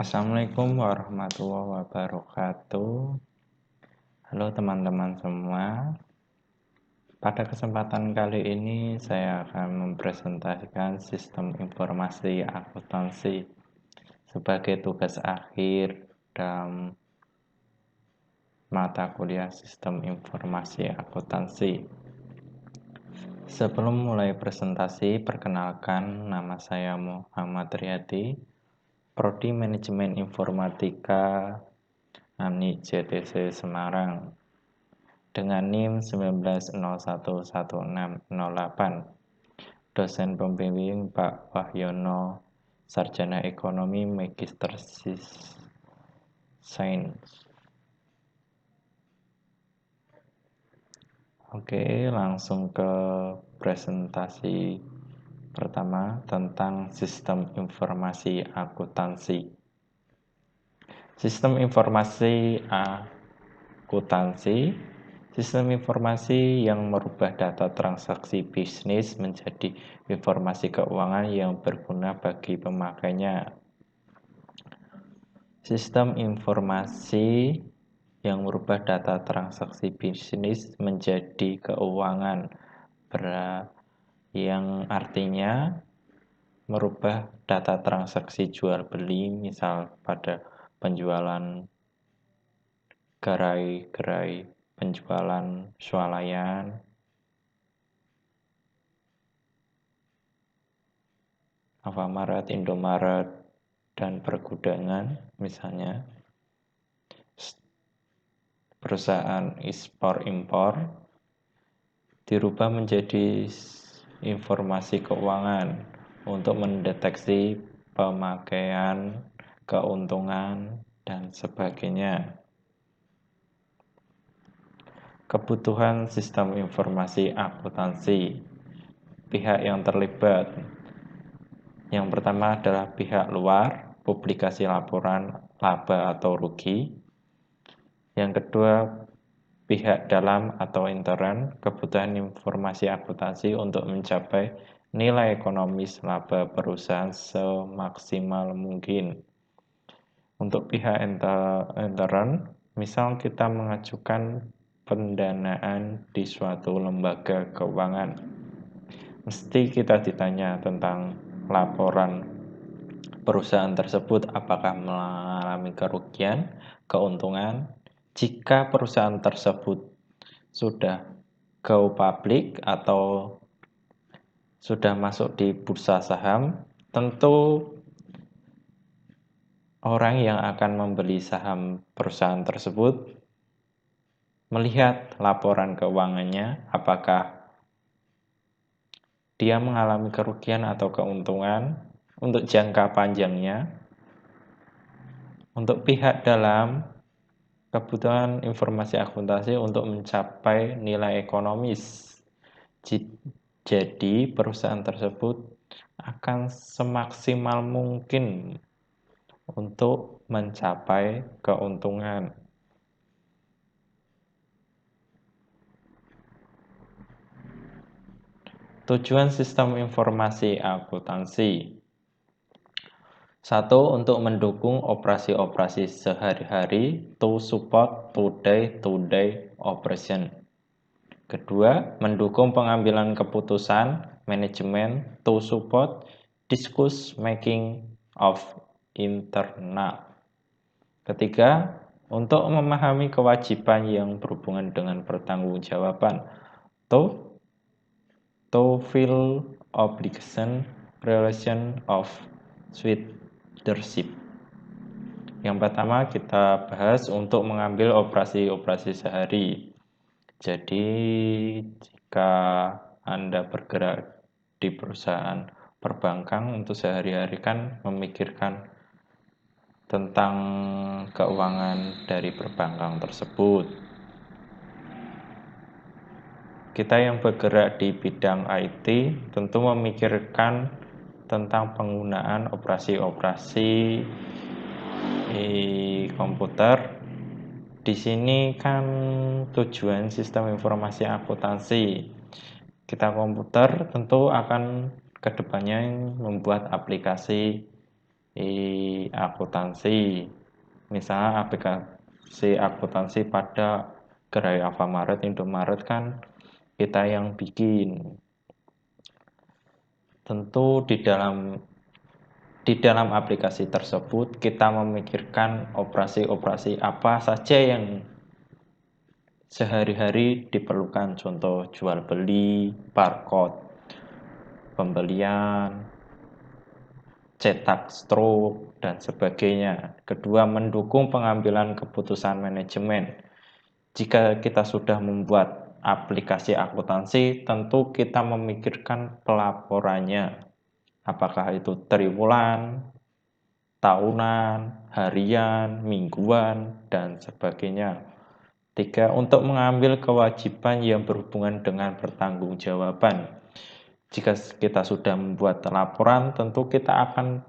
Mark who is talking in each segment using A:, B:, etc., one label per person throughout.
A: Assalamualaikum warahmatullahi wabarakatuh. Halo teman-teman semua. Pada kesempatan kali ini saya akan mempresentasikan sistem informasi akuntansi sebagai tugas akhir dalam mata kuliah sistem informasi akuntansi. Sebelum mulai presentasi, perkenalkan nama saya Muhammad Riyadi, Prodi Manajemen Informatika AMNI JTC Semarang dengan NIM 19011608. Dosen pembimbing Pak Wahyono, Sarjana Ekonomi Magister Sains. Oke, langsung ke presentasi pertama tentang sistem informasi akuntansi. Sistem informasi akuntansi, sistem informasi yang merubah data transaksi bisnis menjadi informasi keuangan yang berguna bagi pemakainya. Sistem informasi yang merubah data transaksi bisnis menjadi keuangan, yang artinya merubah data transaksi jual beli, misal pada penjualan gerai-gerai penjualan swalayan, Alfamaret, Indomaret, dan pergudangan misalnya, perusahaan ekspor-impor dirubah menjadi informasi keuangan untuk mendeteksi pemakaian, keuntungan, dan sebagainya. Kebutuhan sistem informasi akuntansi. Pihak yang terlibat. Yang pertama adalah pihak luar, publikasi laporan laba atau rugi. Yang kedua, pihak dalam atau intern, kebutuhan informasi akuntansi untuk mencapai nilai ekonomis laba perusahaan semaksimal mungkin. Untuk pihak intern, misal kita mengajukan pendanaan di suatu lembaga keuangan, mesti kita ditanya tentang laporan perusahaan tersebut, apakah mengalami kerugian, keuntungan. Jika perusahaan tersebut sudah go public atau sudah masuk di bursa saham, tentu orang yang akan membeli saham perusahaan tersebut melihat laporan keuangannya, apakah dia mengalami kerugian atau keuntungan untuk jangka panjangnya. Untuk pihak dalam, kebutuhan informasi akuntansi untuk mencapai nilai ekonomis. Jadi perusahaan tersebut akan semaksimal mungkin untuk mencapai keuntungan. Tujuan sistem informasi akuntansi. 1. Untuk mendukung operasi-operasi sehari-hari, to support today operation. Kedua, mendukung pengambilan keputusan manajemen, to support discuss making of internal. Ketiga, untuk memahami kewajiban yang berhubungan dengan pertanggungjawaban, to fill obligation relation of leadership. Yang pertama kita bahas untuk mengambil operasi-operasi sehari. Jadi jika Anda bergerak di perusahaan perbankan untuk sehari-hari kan memikirkan tentang keuangan dari perbankan tersebut. Kita yang bergerak di bidang IT tentu memikirkan tentang penggunaan operasi-operasi komputer. Di sini kan tujuan sistem informasi akuntansi. Kita komputer tentu akan kedepannya membuat aplikasi akuntansi. Misalnya aplikasi akuntansi pada gerai Alfamart, Indomaret kan kita yang bikin. Tentu di dalam aplikasi tersebut kita memikirkan operasi-operasi apa saja yang sehari-hari diperlukan, contoh jual beli, barcode, pembelian, cetak struk, dan sebagainya. Kedua, mendukung pengambilan keputusan manajemen. Jika kita sudah membuat aplikasi akuntansi, tentu kita memikirkan pelaporannya. Apakah itu triwulan, tahunan, harian, mingguan, dan sebagainya. Tiga, untuk mengambil kewajiban yang berhubungan dengan pertanggungjawaban. Jika kita sudah membuat laporan, tentu kita akan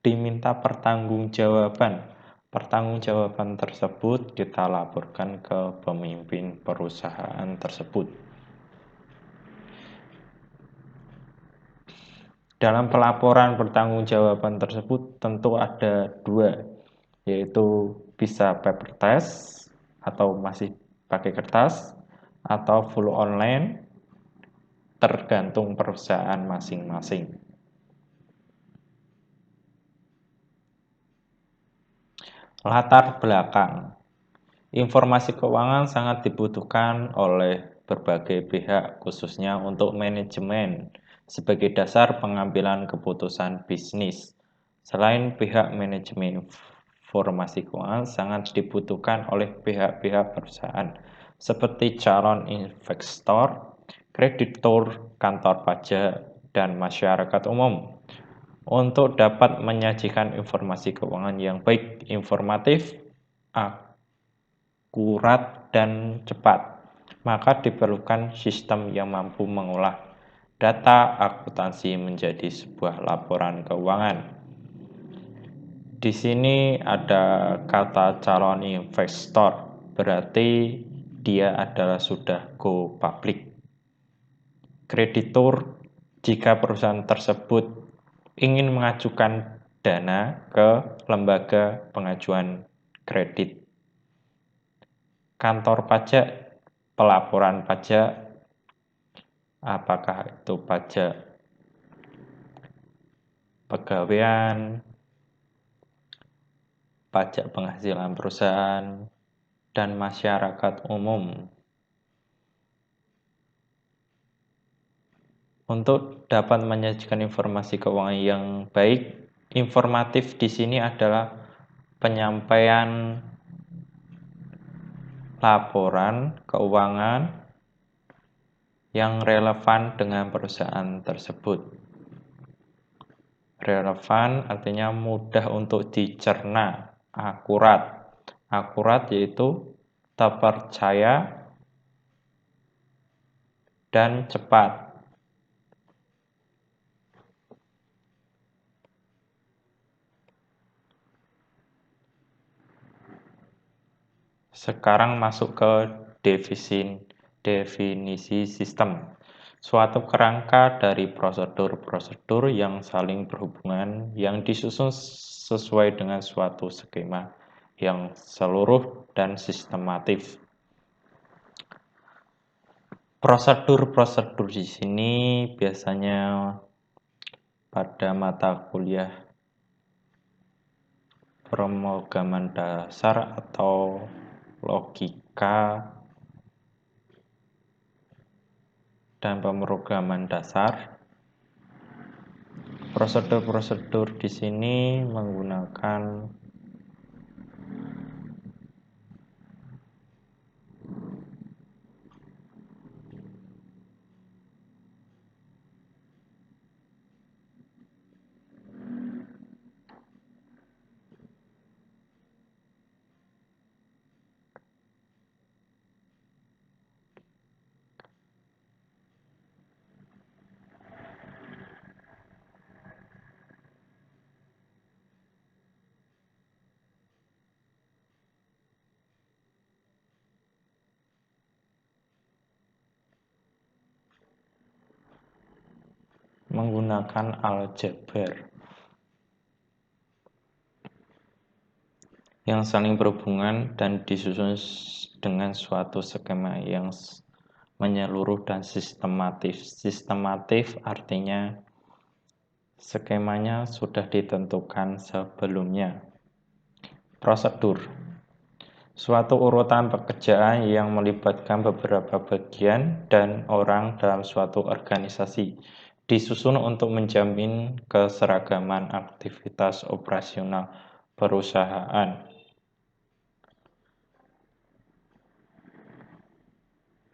A: diminta pertanggungjawaban. Pertanggungjawaban tersebut kita laporkan ke pemimpin perusahaan tersebut. Dalam pelaporan pertanggungjawaban tersebut tentu ada dua, yaitu bisa paper test atau masih pakai kertas, atau full online, tergantung perusahaan masing-masing. Latar belakang. Informasi keuangan sangat dibutuhkan oleh berbagai pihak, khususnya untuk manajemen, sebagai dasar pengambilan keputusan bisnis. Selain pihak manajemen, informasi keuangan sangat dibutuhkan oleh pihak-pihak perusahaan, seperti calon investor, kreditur, kantor pajak, dan masyarakat umum. Untuk dapat menyajikan informasi keuangan yang baik, informatif, akurat, dan cepat, maka diperlukan sistem yang mampu mengolah data akuntansi menjadi sebuah laporan keuangan. Di sini ada kata calon investor, berarti dia adalah sudah go public. Kreditur, jika perusahaan tersebut ingin mengajukan dana ke lembaga pengajuan kredit. Kantor pajak, pelaporan pajak, apakah itu pajak pegawaian, pajak penghasilan perusahaan, dan masyarakat umum. Untuk dapat menyajikan informasi keuangan yang baik, informatif di sini adalah penyampaian laporan keuangan yang relevan dengan perusahaan tersebut. Relevan artinya mudah untuk dicerna, akurat. Akurat yaitu terpercaya dan cepat. Sekarang masuk ke definisi sistem. Suatu kerangka dari prosedur-prosedur yang saling berhubungan yang disusun sesuai dengan suatu skema yang seluruh dan sistematif. Prosedur-prosedur di sini biasanya pada mata kuliah pemrograman dasar atau logika dan pemrograman dasar. Prosedur-prosedur di sini menggunakan aljabar. yang saling berhubungan dan disusun dengan suatu skema yang menyeluruh dan sistematis. Sistematif artinya skemanya sudah ditentukan sebelumnya. Prosedur: suatu urutan pekerjaan yang melibatkan beberapa bagian dan orang dalam suatu organisasi, disusun untuk menjamin keseragaman aktivitas operasional perusahaan.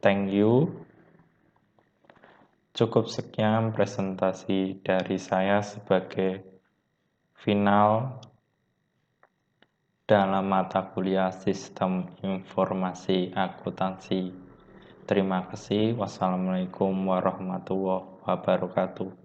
A: Thank you. Cukup sekian presentasi dari saya sebagai final dalam mata kuliah Sistem Informasi Akuntansi. Terima kasih. Wassalamualaikum warahmatullahi wabarakatuh.